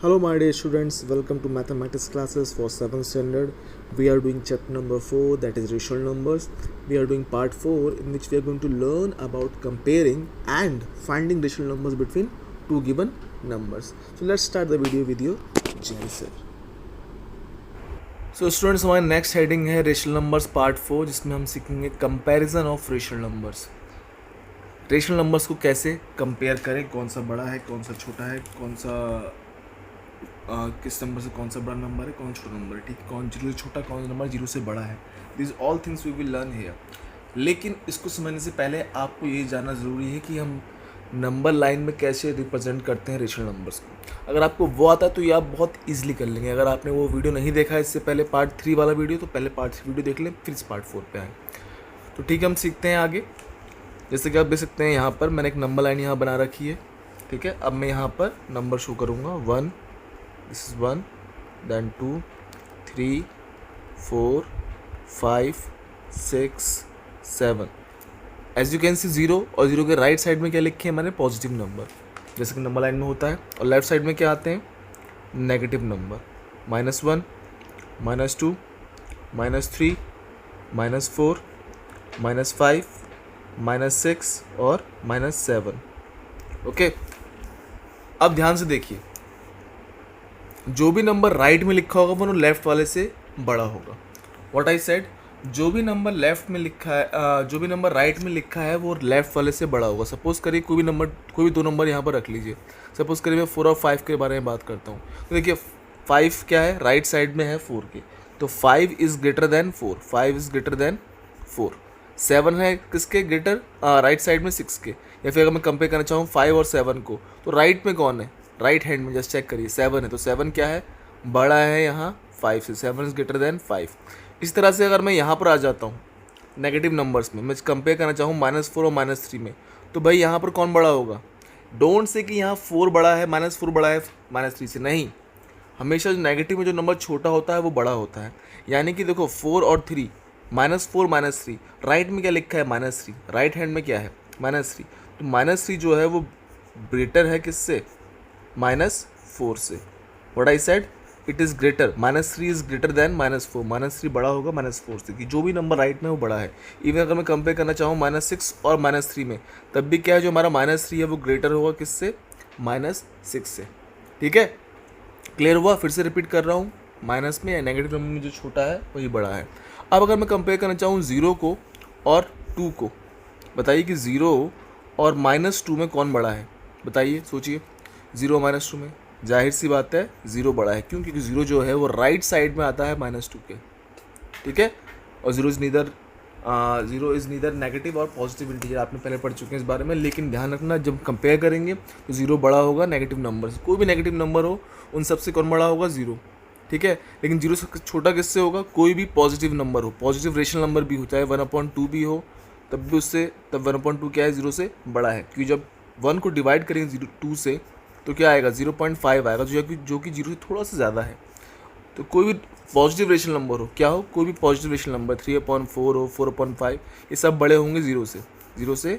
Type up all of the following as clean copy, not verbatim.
Hello my dear students, welcome to mathematics classes for 7th standard. We are doing chapter number 4, that is rational numbers. We are doing part 4 in which we are going to learn about comparing and finding rational numbers between two given numbers. So let's start the video with your answer. So students, हमारी next heading है rational numbers part 4, जिसमें हम सीखेंगे comparison of rational numbers. Rational numbers को कैसे compare करें, कौन सा बड़ा है, कौन सा छोटा है, कौन सा किस नंबर से कौन सा बड़ा नंबर है, कौन छोटा नंबर है, ठीक है, कौन जीरो से छोटा, कौन नंबर जीरो से बड़ा है। This all things we will learn here. लेकिन इसको समझने से पहले आपको ये जानना ज़रूरी है कि हम नंबर लाइन में कैसे रिप्रेजेंट करते हैं रेशनल नंबर्स को। अगर आपको वो आता है तो ये आप बहुत ईजिली कर लेंगे। अगर आपने वो वीडियो नहीं देखा है इससे पहले पार्ट 3 वाला वीडियो, तो पहले पार्ट 3 वीडियो देख लें, फिर इस पार्ट 4 पे आए। तो ठीक है, हम सीखते हैं आगे। जैसे कि आप देख सकते हैं यहाँ पर मैंने एक नंबर लाइन यहाँ बना रखी है, ठीक है। अब मैं यहाँ पर नंबर शो करूँगा 1, this is 1, then 2, 3, 4, 5, 6, 7। As you can see 0 और 0 के राइट साइड में क्या लिखे हैं मैंने, पॉजिटिव नंबर, जैसे कि नंबर लाइन में होता है। और लेफ्ट साइड में क्या आते हैं, नेगेटिव नंबर, -1, -2, -3, -4, -5, -6 और -7। ओके, अब ध्यान से देखिए, जो भी नंबर राइट में लिखा होगा वो लेफ्ट वाले से बड़ा होगा। व्हाट आई सेड, जो भी नंबर लेफ्ट में लिखा है, जो भी नंबर राइट में लिखा है वो लेफ्ट वाले से बड़ा होगा। सपोज करिए कोई भी दो नंबर यहाँ पर रख लीजिए। सपोज करिए मैं 4 और 5 के बारे में बात करता हूँ। तो देखिए 5 क्या है, राइट साइड में है 4 के, तो 5 is greater than 4, 5 is greater than 4। 7 है किसके ग्रेटर, राइट साइड में 6 के। या फिर अगर मैं कंपेयर करना चाहूँ 5 और 7 को, तो राइट में कौन है, राइट हैंड में जस्ट चेक करिए 7 है, तो 7 क्या है, बड़ा है यहाँ 5 से, 7 इज़ ग्रेटर देन 5। इस तरह से अगर मैं यहाँ पर आ जाता हूँ नेगेटिव नंबर्स में, मैं कंपेयर करना चाहूँ -4 और -3 में, तो भाई यहाँ पर कौन बड़ा होगा। डोंट से कि यहाँ 4 बड़ा है, -4 बड़ा है -3 से, नहीं। हमेशा जो नेगेटिव में जो नंबर छोटा होता है वो बड़ा होता है। यानी कि देखो 4 और 3, -4 -3, राइट में क्या लिखा है -3, राइट हैंड में क्या है -3, तो -3 जो है वो ग्रेटर है किससे, -4 से। What I said, it is greater, -3 is greater than -4, -3 बड़ा होगा -4 से, कि जो भी नंबर राइट में वो बड़ा है। इवन अगर मैं कंपेयर करना चाहूँ -6 और -3 में, तब भी क्या है, जो हमारा -3 है वो ग्रेटर होगा किससे, -6 से। ठीक है, क्लियर हुआ। फिर से रिपीट कर रहा हूँ, माइनस में या नेगेटिव नंबर में जो छोटा है वही बड़ा है। अब अगर मैं कंपेयर करना चाहूँ 0 को और 2 को, बताइए कि 0 और -2 में कौन बड़ा है, बताइए, सोचिए। 0 -2 में जाहिर सी बात है 0 बड़ा है, क्यों, क्योंकि 0 जो है वो राइट साइड में आता है -2 के, ठीक है। और 0 इज़ नीदर नेगेटिव और पॉजिटिव इंटीजर, आपने पहले पढ़ चुके हैं इस बारे में। लेकिन ध्यान रखना, जब कंपेयर करेंगे तो 0 बड़ा होगा नेगेटिव नंबर से। कोई भी नेगेटिव नंबर हो उन सबसे कौन बड़ा होगा, 0, ठीक है। लेकिन 0 से छोटा किससे होगा, कोई भी पॉजिटिव नंबर हो, पॉजिटिव रेशनल नंबर भी हो, चाहे 1/2 भी हो, तब भी उससे, तब 1/2 क्या है, 0 से बड़ा है। क्योंकि जब 1 को डिवाइड करेंगे 2 से तो क्या आएगा, 0.5 आएगा, जो कि 0 से थोड़ा सा ज़्यादा है। तो कोई भी पॉजिटिव रेशनल नंबर हो, क्या हो, कोई भी पॉजिटिव रेशनल नंबर 3/4 हो, 4/5, ये सब बड़े होंगे 0 से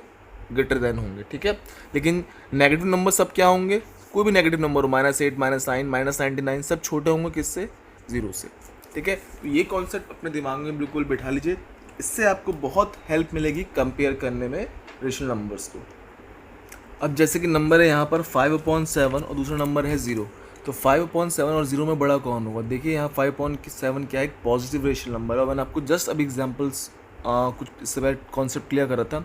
ग्रेटर देन होंगे, ठीक है। लेकिन नेगेटिव नंबर सब क्या होंगे, कोई भी नेगेटिव नंबर हो, -8, -9, -99, सब छोटे होंगे किससे, 0 से, ठीक है। तो ये कॉन्सेप्ट अपने दिमाग में बिल्कुल बैठा लीजिए, इससे आपको बहुत हेल्प मिलेगी कंपेयर करने में रेशनल नंबर्स को। अब जैसे कि नंबर है यहाँ पर 5/7 और दूसरा नंबर है 0, तो 5/7 और 0 में बड़ा कौन होगा। देखिए यहाँ 5/7 क्या है, एक पॉजिटिव रेशनल नंबर है। और मैंने आपको जस्ट अभी एग्जांपल्स कुछ इससे पहले कॉन्सेप्ट क्लियर करा था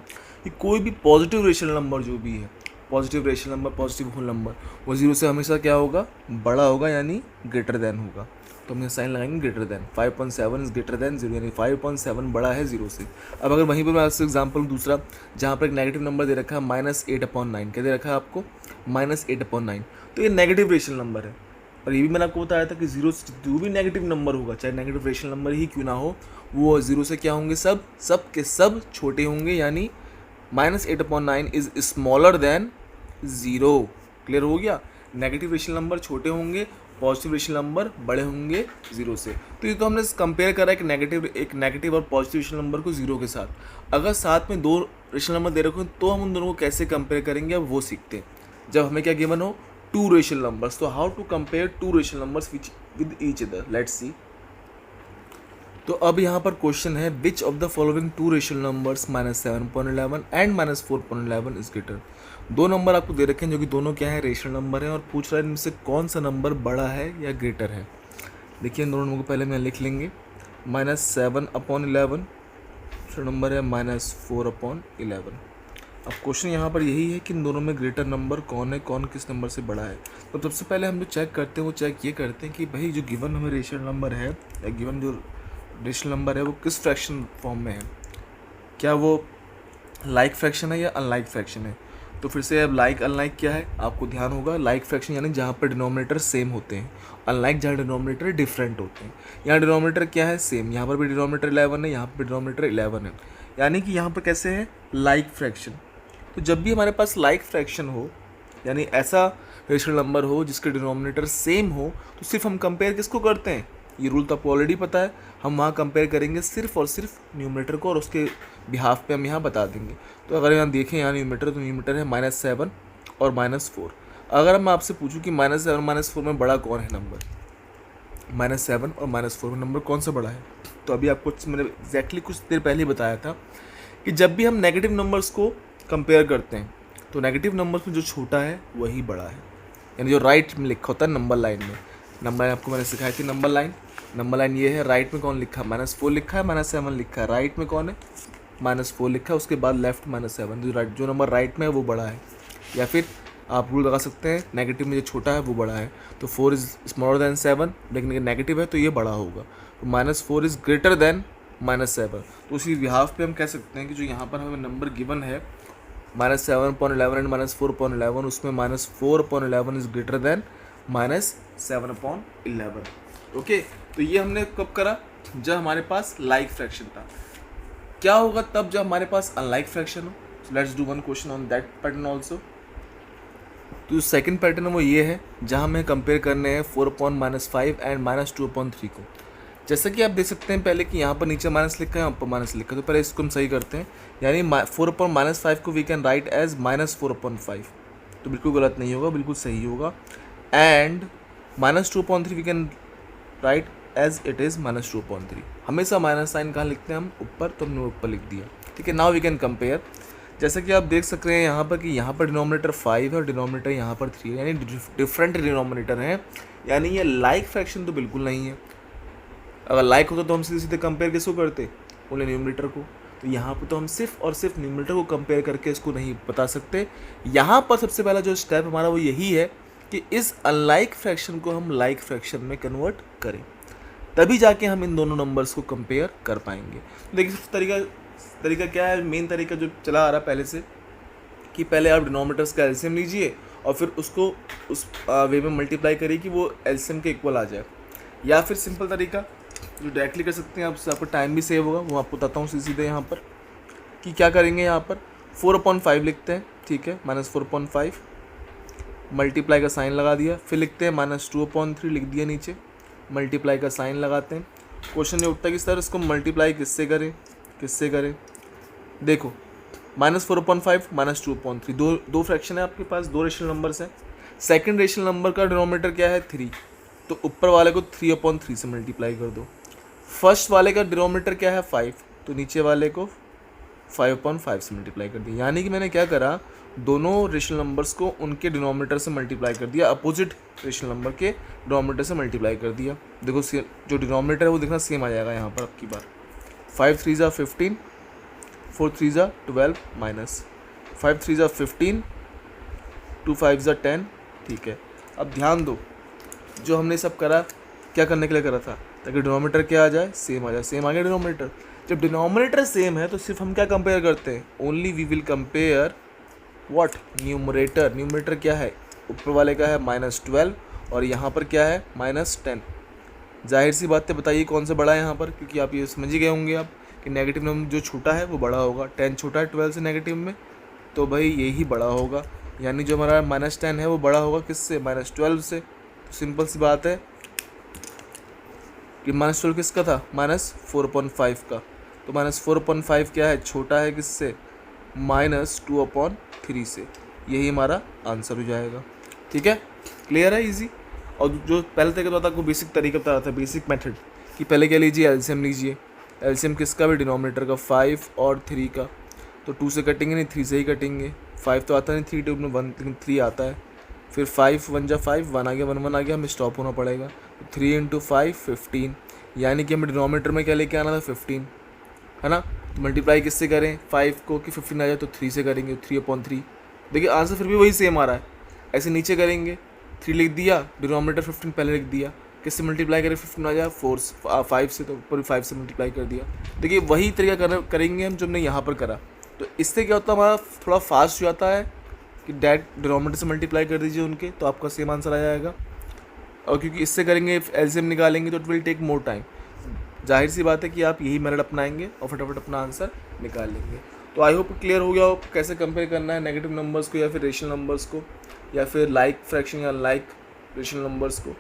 कि कोई भी पॉजिटिव रेशनल नंबर जो भी है, positive rational number, positive whole number, वो 0 से हमेशा क्या होगा, बड़ा होगा, यानी ग्रेटर देन होगा। तो हम साइन लगाएंगे greater than, 5/7 is greater than 0, यानी 5/7 बड़ा है 0 से। अब अगर वहीं पर मैं आपसे एग्जांपल दूसरा, जहाँ पर एक नेगेटिव नंबर दे रखा है -8/9, क्या दे रखा है आपको, -8/9, तो ये नेगेटिव रेशनल नंबर है। और ये भी मैंने आपको बताया था कि 0 से जो भी नेगेटिव नंबर होगा, चाहे नेगेटिव रेशनल नंबर ही क्यों ना हो, वो 0 से क्या होंगे, सब के सब छोटे होंगे, यानी -8/9 इज स्मॉलर देन 0। क्लियर हो गया, नेगेटिव रेशनल नंबर छोटे होंगे, पॉजिटिव रेशनल नंबर बड़े होंगे 0 से। तो ये तो हमने कंपेयर करा एक नेगेटिव और पॉजिटिव रेशनल नंबर को 0 के साथ। अगर साथ में 2 रेशनल नंबर दे रखे हो तो हम उन दोनों को कैसे कंपेयर करेंगे, अब वो सीखते हैं। जब हमें क्या गिवन हो, टू रेशनल नंबर्स. तो how to compare two rational numbers with each other, let's see. तो अब यहाँ पर क्वेश्चन है which of the following two rational numbers -7.11 and -4.11 is greater. दो नंबर आपको दे रखे हैं जो कि दोनों क्या है, रेशनल नंबर है, और पूछ रहा है इनमें से कौन सा नंबर बड़ा है या ग्रेटर है. देखिए इन दोनों नंबर को पहले मैं लिख लेंगे. -7/11 दूसरा नंबर है -4/11. अब क्वेश्चन यहाँ पर यही है कि इन दोनों में ग्रेटर नंबर कौन है, कौन किस नंबर से बड़ा है. तो सबसे पहले हम जो चेक करते हैं वो चेक ये करते हैं कि भाई जो गिवन हमें रेशनल नंबर है या गिवन जो रेशनल नंबर है वो किस फ्रैक्शन फॉर्म में है. क्या वो लाइक फ्रैक्शन है या अनलाइक फ्रैक्शन है. तो फिर से अब लाइक अनलाइक क्या है आपको ध्यान होगा. लाइक फ्रैक्शन यानी जहाँ पर डिनोमिनेटर सेम होते हैं, अनलाइक जहाँ डिनोमिनेटर डिफरेंट होते हैं. यहाँ डिनोमिनेटर क्या है, सेम. यहाँ पर भी डिनोमिनेटर 11 है, यहाँ पर डिनोमिनेटर 11 है, यानी कि यहाँ पर कैसे है, लाइक फ्रैक्शन. तो जब भी हमारे पास लाइक फ्रैक्शन हो यानी ऐसा रेशनल नंबर हो जिसके डिनोमिनेटर सेम हो, तो सिर्फ हम कंपेयर किसको करते हैं, ये रूल तो आपको ऑलरेडी पता है. हम वहाँ कंपेयर करेंगे सिर्फ और सिर्फ न्यूमरेटर को, और उसके बिहाफ पे हम यहाँ बता देंगे. तो अगर यहाँ देखें यहाँ न्यूमरेटर, तो न्यूमरेटर है -7 और -4. अगर मैं आपसे पूछूं कि -7 और -4 में बड़ा कौन है नंबर, -7 और -4 में नंबर कौन सा बड़ा है, तो अभी आपको मैंने एग्जैक्टली कुछ देर पहले ही बताया था कि जब भी हम नेगेटिव नंबर्स को कंपेयर करते हैं तो नेगेटिव नंबर्स में जो छोटा है वही बड़ा है. यानी जो राइट में लिखा होता है नंबर लाइन में, नंबर लाइन आपको मैंने सिखाई थी. नंबर लाइन ये है, राइट में कौन लिखा है, -4 लिखा है, -7 लिखा है. राइट में कौन है, -4 लिखा है, उसके बाद लेफ्ट -7. जो नंबर राइट में है वो बड़ा है. या फिर आप रूल लगा सकते हैं नेगेटिव में जो छोटा है वो बड़ा है. तो 4 इज़ स्मॉलर देन 7, लेकिन नेगेटिव है तो ये बड़ा होगा. तो -4 इज़ ग्रेटर देन -7. तो उसी बिहाफ पे हम कह सकते हैं कि जो यहाँ पर हमें नंबर गिवन है -7/11 एंड -4/11, उसमें -4/11 इज़ ग्रेटर देन -7/11. ओके, तो ये हमने कब करा, जब हमारे पास लाइक फ्रैक्शन था. क्या होगा तब जब हमारे पास अनलाइक फ्रैक्शन हो. So let's do one question on that pattern also. तो जो सेकंड पैटर्न है वो ये है जहाँ हमें कंपेयर करने हैं 4/-5 एंड -2/3 को. जैसा कि आप देख सकते हैं पहले कि यहाँ पर नीचे माइनस लिखा है, यहाँ पर माइनस लिखा है. तो पहले इसको हम सही करते हैं. यानी 4/-5 को वी कैन राइट एज -4/5. तो बिल्कुल गलत नहीं होगा, बिल्कुल सही होगा. And -2/3 we can write as it is -2/3. हमेशा माइनस साइन कहाँ लिखते हैं हम, ऊपर, तो हमने ऊपर लिख दिया. ठीक है, नाउ वी कैन कंपेयर. जैसा कि आप देख सक रहे हैं यहाँ पर कि यहाँ पर डिनोमिनेटर 5 है और डिनोमिनेटर यहाँ पर 3 है, यानी डिफरेंट डिनोमिनेटर हैं. यानी ये लाइक फ्रैक्शन तो बिल्कुल नहीं है. अगर लाइक होता तो हम सीधे सीधे कंपेयर किसको करते, ओनली न्यूमरेटर को. तो यहाँ पर तो हम सिर्फ और सिर्फ न्यूमरेटर को कंपेयर करके इसको नहीं बता सकते. यहाँ पर सबसे पहला जो स्टेप हमारा वो यही है कि इस अनलाइक फ्रैक्शन को हम लाइक फ्रैक्शन में कन्वर्ट करें, तभी जाके हम इन दोनों नंबर्स को कंपेयर कर पाएंगे. देखिए तरीका क्या है, मेन तरीका जो चला आ रहा है पहले से, कि पहले आप डिनोमिनेटर्स का एलसीएम लीजिए और फिर उसको उस वे में मल्टीप्लाई करिए कि वो एलसीएम के इक्वल आ जाए. या फिर सिंपल तरीका जो डायरेक्टली कर सकते हैं, उससे आपको टाइम भी सेव होगा, वो आपको बताता हूँ सीधे यहाँ पर कि क्या करेंगे. यहाँ पर 4/5 लिखते हैं, ठीक है, -4/5, मल्टीप्लाई का साइन लगा दिया. फिर लिखते हैं -2/3, लिख दिया नीचे, मल्टीप्लाई का साइन लगाते हैं. क्वेश्चन ये उठता है कि सर इसको मल्टीप्लाई किससे करें. देखो -4/5 -2/3, दो फ्रैक्शन है आपके पास, दो रेशनल नंबर्स हैं. सेकंड रेशनल नंबर का डिनोमिनेटर क्या है, 3, तो ऊपर वाले को 3/3 से मल्टीप्लाई कर दो. फर्स्ट वाले का डिनोमिनेटर क्या है, 5, तो नीचे वाले को 5/5 से मल्टीप्लाई कर दिया. यानी कि मैंने क्या करा, दोनों रेशनल नंबर्स को उनके डिनोमिनेटर से मल्टीप्लाई कर दिया, अपोजिट रेशनल नंबर के डिनोमिनेटर से मल्टीप्लाई कर दिया. देखो जो डिनोमिनेटर है वो देखना सेम आ जाएगा यहाँ पर आपकी बार. 5 3 ज़ा 15, 4 3 ज़ा 12 माइनस 5 3 ज़ा 15, 2 5 ज़ा 10. ठीक है, अब ध्यान दो, जो हमने सब करा क्या करने के लिए करा था, ताकि डिनोमिनेटर क्या आ जाए, सेम आ जाए. सेम आ गया डिनोमिनेटर. जब डिनोमिनेटर सेम है तो सिर्फ हम क्या कंपेयर करते हैं, only we will compare what, numerator. Numerator क्या है, ऊपर वाले का है -12 और यहाँ पर क्या है -10. जाहिर सी बात है, बताइए कौन सा बड़ा है यहाँ पर, क्योंकि आप ये समझ ही गए होंगे आप कि नेगेटिव नंबर जो छोटा है वो बड़ा होगा. 10 छोटा है 12 से नेगेटिव में, तो भाई यही बड़ा होगा. यानी जो हमारा -10 है वो बड़ा होगा किससे, -12 से. तो सिंपल सी बात है कि -12 किसका था, -4/5 का. तो -4/5 क्या है, छोटा है किससे, -2/3 से. यही हमारा आंसर हो जाएगा. ठीक है, क्लियर है, इजी। और जो पहले तरीका बताता आपको, बेसिक तरीका बता रहा था, बेसिक मेथड, कि पहले क्या लीजिए, एलसीएम लीजिए। एलसीएम किसका भी, डिनोमिनेटर का 5 और 3 का। तो 2 से कटेंगे नहीं, 3 से ही कटेंगे। 5 तो आता नहीं 3 टेबल में 1, लेकिन 3 आता है। फिर 5 1 जा 5, 1 आ गया, 1 1 आ गया, हमें स्टॉप होना पड़ेगा। तो 3 इंटू 5 15, यानी कि हमें डिनोमिनेटर में क्या लेके आना था, 15, है ना। तो मल्टीप्लाई किससे करें 5 को कि 15 आ जाए, तो 3 से करेंगे, 3/3। देखिए आंसर फिर भी वही सेम आ रहा है। ऐसे नीचे करेंगे, 3 लिख दिया, डिनोमिनेटर 15 पहले लिख दिया, किससे मल्टीप्लाई करें, 15 आ जाए 5 से, तो ऊपर 5 से मल्टीप्लाई कर दिया। देखिए वही तरीका करेंगे हम जो हमने यहाँ पर करा। तो इससे क्या होता है, हमारा थोड़ा फास्ट हो जाता है कि डायरेक्ट डिनोमिनेटर से मल्टीप्लाई कर दीजिए उनके, तो आपका सेम आंसर आ जाएगा। और क्योंकि इससे करेंगे, एलसीएम निकालेंगे, तो it will take more time. जाहिर सी बात है कि आप यही मेथड अपनाएंगे और फटाफट अपना आंसर निकाल लेंगे। तो आई होप क्लियर हो गया हो कैसे कंपेयर करना है नेगेटिव नंबर्स को या फिर रेशनल नंबर्स को, या फिर लाइक फ्रैक्शन या लाइक रेशनल नंबर्स को।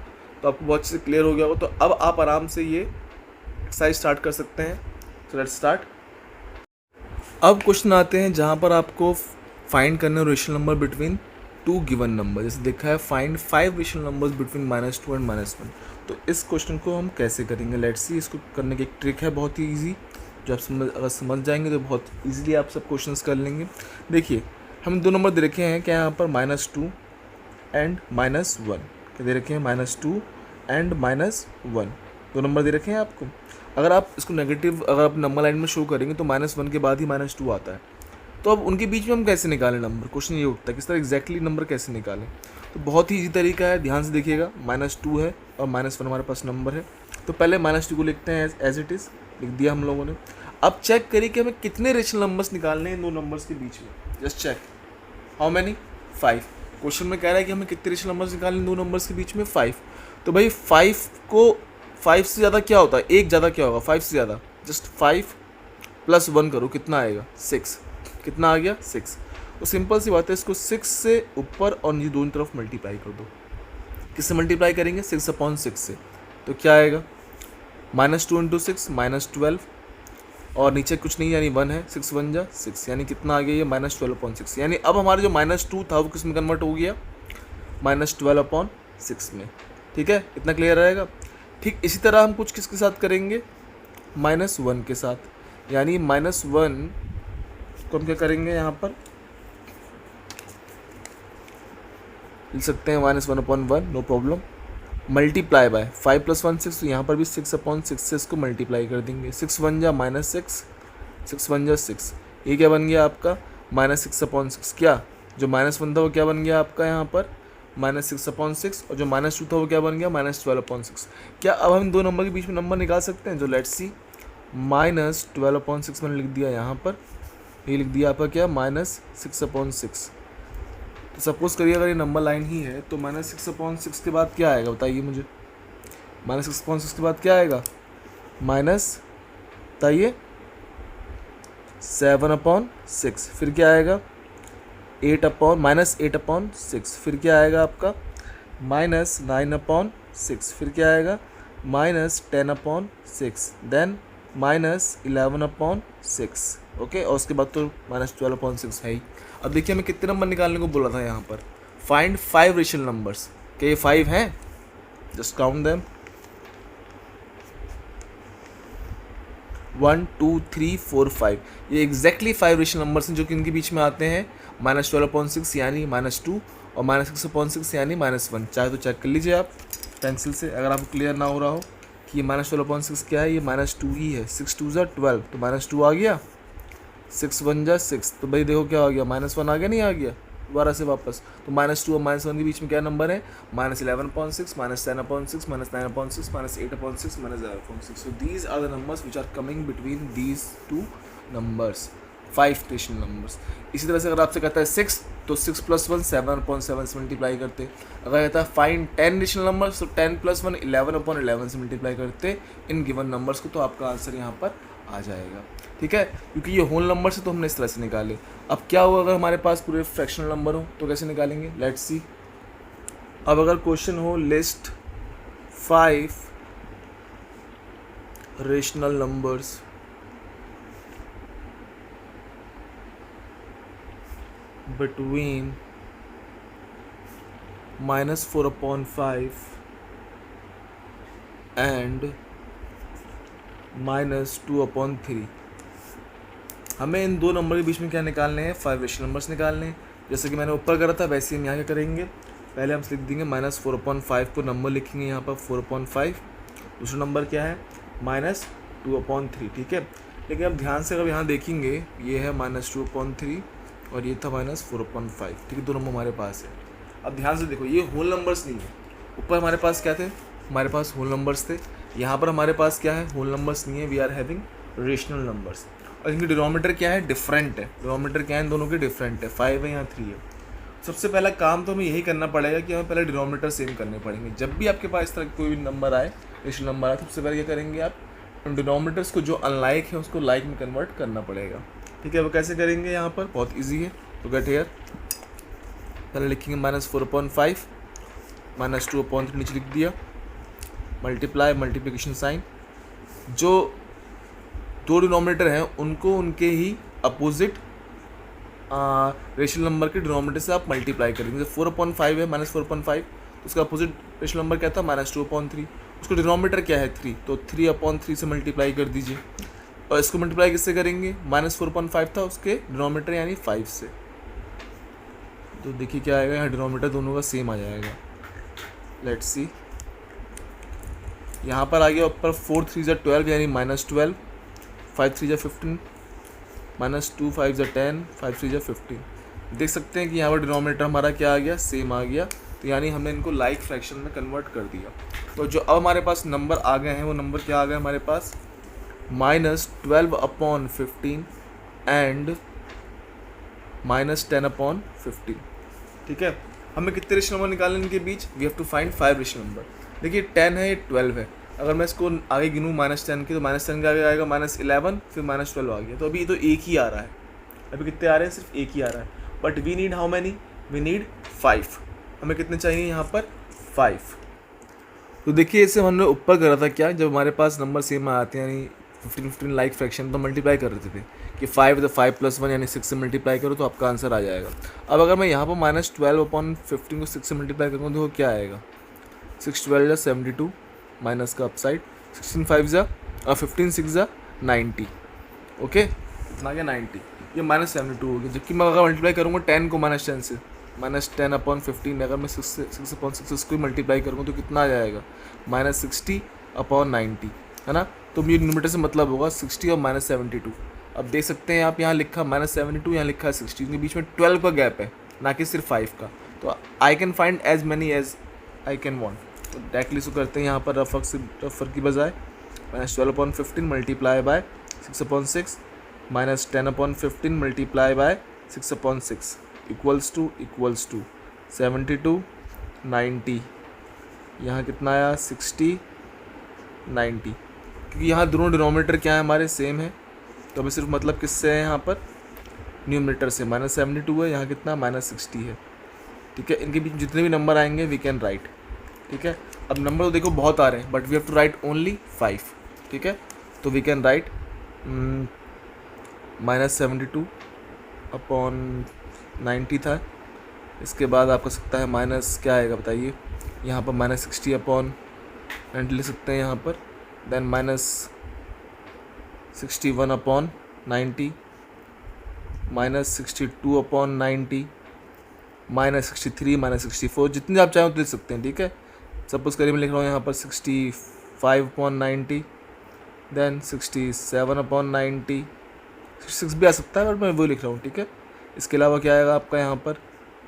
तो आपको बहुत अच्छे से क्लियर हो गया होगा। तो अब आप आराम से ये एक्सरसाइज स्टार्ट कर सकते हैं। So let's start. अब क्वेश्चन आते हैं जहाँ पर आपको फाइंड करना है rational number between 2 given number. जैसे देखा है, find 5 rational numbers between -2 and -1। तो इस क्वेश्चन को हम कैसे करेंगे, लेट्स सी। इसको करने की एक ट्रिक है बहुत ही ईजी, जो आप अगर समझ जाएंगे तो बहुत ईजिली आप सब क्वेश्चंस कर लेंगे। देखिए हम 2 नंबर दे रखे हैं क्या यहाँ पर, -2 एंड -1। क्या दे रखे हैं, -2 एंड -1, 2 नंबर दे रखे हैं आपको। अगर आप इसको नेगेटिव, अगर आप नंबर लाइन में शो करेंगे तो -1 के बाद ही -2 आता है। तो अब उनके बीच में हम कैसे निकालें नंबर, क्वेश्चन ये उठता है किस तरह एग्जैक्टली नंबर कैसे निकालें। तो बहुत ही ईजी तरीका है, ध्यान से देखिएगा। -2 है और -1 हमारे पास नंबर है। तो पहले -2 को लिखते हैं एज इट इज़, लिख दिया हम लोगों ने। अब चेक करिए कि हमें कितने रेशनल नंबर्स निकालने हैं इन 2 नंबर्स के बीच में। Just check, how many, 5। क्वेश्चन में कह रहा है कि हमें कितने रेशनल नंबर्स निकालने 2 नंबर्स के बीच में, 5। तो भाई 5 को, 5 से ज़्यादा क्या होता है, एक ज़्यादा क्या होगा, 5 से ज़्यादा, जस्ट 5 + 1 करो, कितना आएगा, 6। कितना आ गया, 6। तो सिंपल सी बात है, इसको 6 से ऊपर और ये दोनों तरफ मल्टीप्लाई कर दो। किससे मल्टीप्लाई करेंगे, 6/6 से। तो क्या आएगा, -2 × 6 -12, और नीचे कुछ नहीं यानी 1 है, 6 1 जा 6, यानी कितना आ गया ये, -12/6। यानी अब हमारा जो -2 था वो किस में कन्वर्ट हो गया, -12/6 में। ठीक है, इतना क्लियर रहेगा। ठीक इसी तरह हम कुछ किसके साथ करेंगे, -1 के साथ। यानी -1 को हम क्या करेंगे, यहाँ पर लिख सकते हैं -1/1, नो प्रॉब्लम। मल्टीप्लाई बाय 5 + 1 6, तो यहाँ पर भी 6/6 से इसको मल्टीप्लाई कर देंगे। 6 1 जा -6, 6 1 जा 6, ये क्या बन गया आपका, -6/6। क्या जो -1 था वो क्या बन गया आपका यहाँ पर, -6/6, और जो -2 था वो क्या बन गया, -12/6। क्या अब हम 2 नंबर के बीच में नंबर निकाल सकते हैं, जो लेट्स सी, -12/6 मैंने लिख दिया यहाँ पर, ये लिख दिया आपका क्या, -6/6। तो सपोज करिए अगर ये नंबर लाइन ही है तो -6/6 के बाद क्या आएगा, बताइए मुझे। -6/6 के बाद क्या आएगा, बताइए 7/6। फिर क्या आएगा, -8/6। फिर क्या आएगा आपका, -9/6। फिर क्या आएगा, -10/6। देन -11/6। ओके, और उसके बाद तो -12/6 है ही। अब देखिए हमें कितने नंबर निकालने को बोला था यहाँ पर, फाइंड 5 रेशनल नंबर्स। क्या ये 5 हैं, जस्ट काउंट देम, 1 2 3 4 5। ये एग्जैक्टली 5 रेशनल नंबर्स हैं जो कि इनके बीच में आते हैं, -12/6 यानी -2 और -6/6 यानी -1। चाहे तो चेक कर लीजिए आप पेंसिल से, अगर आपको क्लियर ना हो रहा हो कि ये -12/6 क्या है, ये -2 ही है। 6 2 जा 12, तो -2 आ गया, 6 1 जा 6, तो भाई देखो क्या आ गया, -1 आ गया, नहीं आ गया, दोबारा से वापस। तो -2 और -1 के बीच में क्या नंबर है, -11/6, -10/6, -9/6, -8/6, -11/6। So these are the numbers which are coming between these 2 numbers, 5 rational numbers. इसी तरह से अगर आपसे कहता है 6, तो 6 + 1 7/7 से मल्टीप्लाई करते। अगर कहता है फाइंड 10 रेशनल नंबर्स, तो 10 + 1 11/11 से मल्टीप्लाई करते इन गिवन नंबर्स को, तो आपका आंसर यहाँ पर आ जाएगा। ठीक है, क्योंकि ये होल नंबर से तो हमने इस तरह से निकाले। अब क्या होगा अगर हमारे पास पूरे फ्रैक्शनल नंबर हो, तो कैसे निकालेंगे, लेट्स सी। अब अगर क्वेश्चन हो list 5 rational numbers between -4/5 and -2/3। हमें इन दो नंबर के बीच में क्या निकालने हैं, 5 रेशनल नंबर्स निकालने हैं। जैसे कि मैंने ऊपर करा था वैसे हम यहाँ क्या करेंगे, पहले हम लिख देंगे -4/5 को नंबर लिखेंगे यहाँ पर 4/5। दूसरा नंबर क्या है, -2/3, ठीक है। लेकिन अब ध्यान से अगर यहाँ देखेंगे, ये है -2/3 और ये था -4/5, ठीक है। दो नंबर हमारे पास है। अब ध्यान से देखो, ये होल नंबर्स नहीं है। ऊपर हमारे पास क्या थे, हमारे पास होल नंबर्स थे। यहाँ पर हमारे पास क्या है, होल नंबर्स नहीं है, we are having rational numbers. और इनकी डिनोमिनेटर क्या है, डिफरेंट है। डिनोमिनेटर क्या है इन दोनों के, डिफरेंट है, 5 है यहाँ 3 है। सबसे पहला काम तो हमें यही करना पड़ेगा कि हमें पहले डिनोमिनेटर सेम करने पड़ेंगे। जब भी आपके पास इस तरह कोई भी नंबर आए, रेशनल नंबर आए, सबसे पहले क्या करेंगे आप, उन डिनोमिनेटर्स को जो अनलाइक है उसको लाइक में कन्वर्ट करना पड़ेगा, ठीक है। वो कैसे करेंगे, यहाँ पर बहुत ईजी है। तो गेट हियर, पहले लिखेंगे -4/5, -2/3 नीचे लिख दिया, मल्टीप्लाई, मल्टीप्लिकेशन साइन। जो दो डिनोमिनेटर हैं उनको उनके ही अपोजिट रेशनल नंबर के डिनोमिनेटर से आप मल्टीप्लाई करेंगे। जैसे 4/5 है, -4/5, तो उसका अपोजिट रेशनल नंबर क्या था, -2/3। उसका डिनोमिनेटर क्या है, 3, तो 3/3 से मल्टीप्लाई कर दीजिए। और इसको मल्टीप्लाई किससे करेंगे, -4/5 था उसके डिनोमिनेटर यानी 5 से। तो देखिए क्या आएगा, यहाँ डिनोमिनेटर दोनों का सेम आ जाएगा। लेट्स सी, यहाँ पर आ गया ऊपर 4 3 = 12 यानी -12, 5 3 = 15, -2 5 = 10, 5 3 = 15। देख सकते हैं कि यहाँ पर डिनोमिनेटर हमारा क्या आ गया, सेम आ गया। तो यानी हमने इनको लाइक फ्रैक्शन में कन्वर्ट कर दिया। तो जो अब हमारे पास नंबर आ गए हैं वो नंबर क्या आ गए हमारे पास, -12/15 एंड -10/15, ठीक है। हमें कितने रेशनल नंबर निकालने इनके बीच, we have to find 5 rational number. देखिए 10 है, ये 12 है। अगर मैं इसको आगे गिनूँ -10 की, तो -10 के आगे आएगा -11, फिर -12 आ गया। तो अभी तो एक ही आ रहा है, अभी कितने आ रहे हैं, सिर्फ एक ही आ रहा है। But we need how many, we need 5। हमें कितने चाहिए यहाँ पर, 5। तो देखिए इसे हमने ऊपर करा था क्या, जब हमारे पास नंबर सेम आते हैं यानी 15 लाइक फ्रैक्शन, तो मल्टीप्लाई कर रहे थे कि 5 तो 5 + 1 यानी 6 से मल्टीप्लाई करो तो आपका आंसर आ जाएगा। अब अगर मैं यहाँ पर -12/15 को 6 से मल्टीप्लाई करूँगा तो क्या आएगा, 6 12 = 72, माइनस का अपसाइड, 16 5 = 15 6 = 90, ओके, इतना आ गया 90। ये -72 हो गया। जबकि मैं अगर मल्टीप्लाई करूँगा 10 को -10 से, -10/15, अगर मैं 6/6 इसको मल्टीप्लाई करूँगा तो कितना आ जाएगा, -60/90, है ना। तो ये न्यूमरेटर से मतलब होगा 60 और -72। अब देख सकते हैं आप यहाँ लिखा -72, यहाँ लिखा 60, इनके बीच में 12 का गैप है, ना कि सिर्फ 5 का। तो I can find as many as I can want. तो डायरेक्टली इसको करते हैं यहाँ पर रफर की बजाय, -12/15 multiply by 6/6 -10/15 multiply by 6/6 equals to 72 90। यहाँ कितना आया, 60 90, क्योंकि यहाँ दोनों डिनोमिनेटर क्या है हमारे, सेम है। तो अभी सिर्फ मतलब किससे है, यहाँ पर न्यूमरेटर से। -72 है, यहाँ कितना -60 है, ठीक है। इनके बीच जितने भी नंबर आएंगे वी कैन राइट, ठीक है। अब नंबर तो देखो बहुत आ रहे हैं, but we have to write only 5, ठीक है। तो वी कैन राइट -72/90 था। इसके बाद आप कर सकता है माइनस क्या आएगा बताइए, यहाँ पर -60/90 लिख सकते हैं यहाँ पर, देन -61/90, -62/90, -63, -64, जितने आप चाहें तो लिख सकते हैं, ठीक है। सपोज करिए मैं लिख रहा हूँ यहाँ पर 65/90, देन 67/90, 66 भी आ सकता है, बट मैं वो लिख रहा हूँ, ठीक है। इसके अलावा क्या आएगा आपका यहाँ पर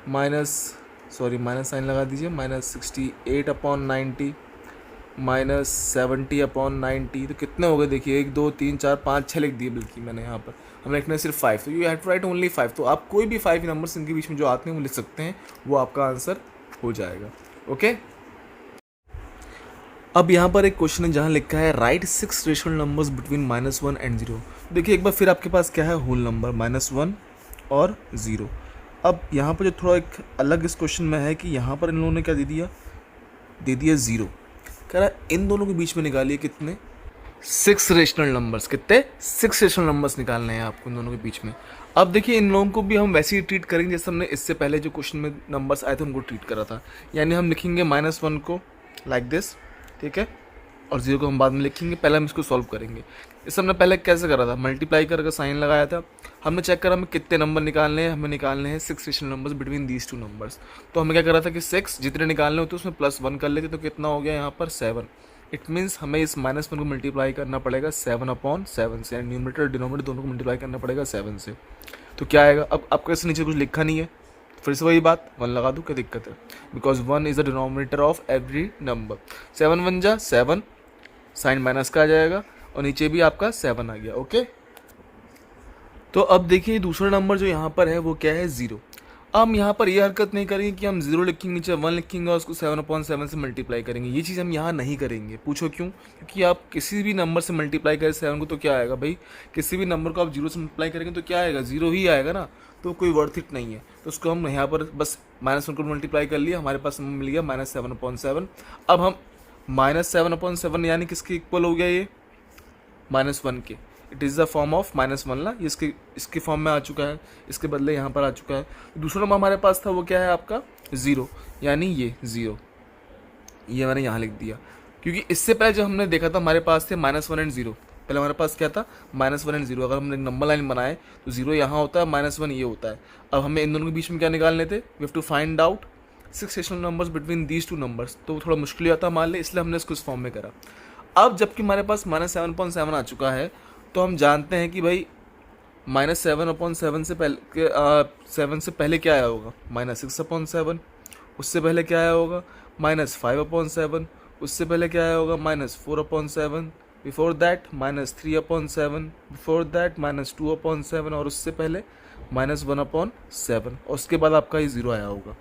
माइनस साइन लगा दीजिए, -68/90, -70/90। तो कितने हो गए देखिए, 1 2 3 4 5 6 लिख दिए, बल्कि मैंने यहाँ पर, हम लिखने सिर्फ 5। तो you have to write only 5। तो आप कोई भी 5 नंबर्स इनके बीच में जो आते हैं वो लिख सकते हैं, वो आपका आंसर हो जाएगा, ओके। अब यहाँ पर एक क्वेश्चन है जहाँ लिखा है right 6 rational numbers between -1 and 0। देखिए एक बार फिर आपके पास क्या है, होल नंबर -1 और 0। अब यहाँ पर जो थोड़ा एक अलग इस क्वेश्चन में है कि यहाँ पर इन लोगों ने क्या दे दिया 0। कह रहा है इन दोनों के बीच में निकालिए कितने 6 रेशनल नंबर्स, कितने? 6 रेशनल नंबर्स निकालने हैं आपको इन दोनों के बीच में। अब देखिए इन लोगों को भी हम वैसे ही ट्रीट करेंगे जैसे हमने इससे पहले जो क्वेश्चन में नंबर्स आए थे उनको ट्रीट करा था, यानी हम लिखेंगे -1 को लाइक दिस, ठीक है, और 0 को हम बाद में लिखेंगे। पहले हम इसको सॉल्व करेंगे। इसे हमने पहले कैसे करा था, मल्टीप्लाई करके साइन लगाया था। हमने चेक करा हमें कितने नंबर निकालने हैं, हमें निकालने हैं 6 rational numbers between these 2 numbers. तो हमें क्या करा था कि 6 जितने निकालने होते उसमें +1 कर लेते, तो कितना हो गया यहाँ पर 7। इट मीन्स हमें इस -1 को मल्टीप्लाई करना पड़ेगा 7/7 से, न्यूमरेटर और डिनोमिनेटर दोनों को मल्टीप्लाई करना पड़ेगा 7 से। तो क्या आएगा, अब आपके ऐसे नीचे कुछ लिखा नहीं है, फिर से वही बात 1 लगा दूँ, क्या दिक्कत है, because 1 is the denominator of every number. 7 1 जा 7, साइन माइनस का आ जाएगा और नीचे भी आपका 7 आ गया। ओके, तो अब देखिए दूसरा नंबर जो यहाँ पर है वो क्या है, 0। अब हम यहाँ पर ये हरकत नहीं करेंगे कि हम 0 लिखेंगे नीचे 1 लिखेंगे और उसको 7/7 से मल्टीप्लाई करेंगे। ये चीज़ हम यहाँ नहीं करेंगे। पूछो क्यों? क्योंकि आप किसी भी नंबर से मल्टीप्लाई करें 7 को तो क्या आएगा भाई, किसी भी नंबर को आप 0 से मल्टीप्लाई करेंगे तो क्या आएगा, 0 ही आएगा ना, तो कोई वर्थ इट नहीं है। तो उसको हम यहाँ पर बस -1 को मल्टीप्लाई कर लिया, हमारे पास मिल गया -7/7। अब हम -7/7 यानी किसके इक्वल हो गया, ये -1 के। It is the form of -1 ना, ये इसके फॉर्म में आ चुका है, इसके बदले यहाँ पर आ चुका है। दूसरा नंबर हमारे पास था वो क्या है आपका 0, यानी ये 0, ये मैंने यहाँ लिख दिया। क्योंकि इससे पहले जब हमने देखा था हमारे पास थे -1 एंड 0, पहले हमारे पास क्या था -1 एंड 0। अगर हमने नंबर लाइन बनाए तो 0 यहाँ होता है, -1 ये होता है। अब हमें इन दोनों के बीच में क्या निकालने थे, we have to find out 6 rational numbers between these 2 numbers. तो थोड़ा मुश्किल आता है मान ले, इसलिए हमने इसको इस फॉर्म में करा। अब जबकि हमारे पास -7/7 आ चुका है, तो हम जानते हैं कि भाई -7/7 से पहले 7 से पहले क्या आया होगा, -6/7। उससे पहले क्या आया होगा, -5/7। उससे पहले क्या आया होगा, -4/7। Before that -3/7। बिफोर दैट -2/7 और उससे पहले -1/7 और उसके बाद आपका ये 0 आया होगा।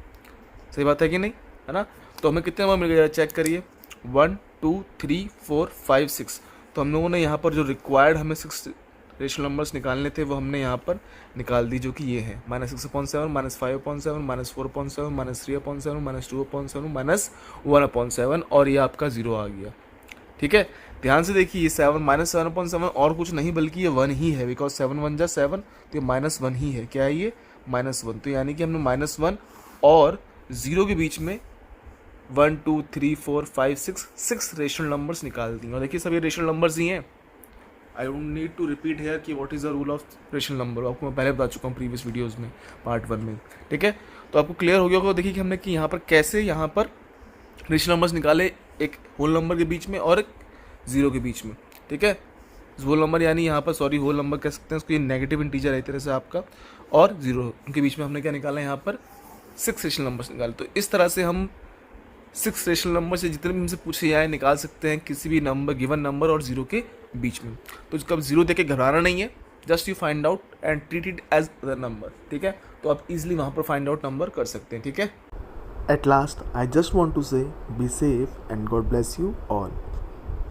सही बात है कि नहीं, है ना? तो हमें कितने नंबर मिल गए, चेक करिए, 1 2 3 4 5 6। तो हम लोगों ने यहाँ पर जो रिक्वायर्ड हमें 6 रेशनल नंबर्स निकालने थे वो हमने यहाँ पर निकाल दी, जो कि ये है -6/7, -5/7, -4/7, -3/7, -2/7, -1/7 और ये आपका 0 आ गया। ठीक है, ध्यान से देखिए, ये -7/7 और कुछ नहीं बल्कि ये 1 ही है, बिकॉज 7 1 जा 7, तो ये -1 ही है। क्या है ये, -1। तो यानी कि हमने -1 और 0 के बीच में 1 2 3 4 5 6 रेशनल नंबर्स निकाल दिए। और देखिए सब ये रेशनल नंबर्स ही हैं। I don't need to repeat here कि what is the rule of rational number, आपको मैं पहले बता चुका हूँ प्रीवियस वीडियोस में, पार्ट 1 में। ठीक है, तो आपको क्लियर हो गया होगा। देखिए कि हमने कि यहाँ पर कैसे यहाँ पर रेशनल नंबर्स निकाले, एक होल नंबर के बीच में और एक 0 के बीच में। ठीक है, होल नंबर यानी यहाँ पर होल नंबर कह सकते हैं उसको, ये नेगेटिव इंटीजर है एक तरह से आपका, और 0 उनके बीच में हमने क्या निकाला, यहाँ पर 6 रेशनल नंबर्स निकाले। तो इस तरह से हम 6 रेशनल नंबर से जितने भी हमसे पूछे जाए निकाल सकते हैं किसी भी नंबर, गिवन नंबर और 0 के बीच में। तो कब 0 देके घबराना नहीं है, just you find out and treat it as the number. ठीक है, तो आप इजीली वहाँ पर फाइंड आउट नंबर कर सकते हैं। ठीक है, At last, I just want to say, be safe and God bless you all.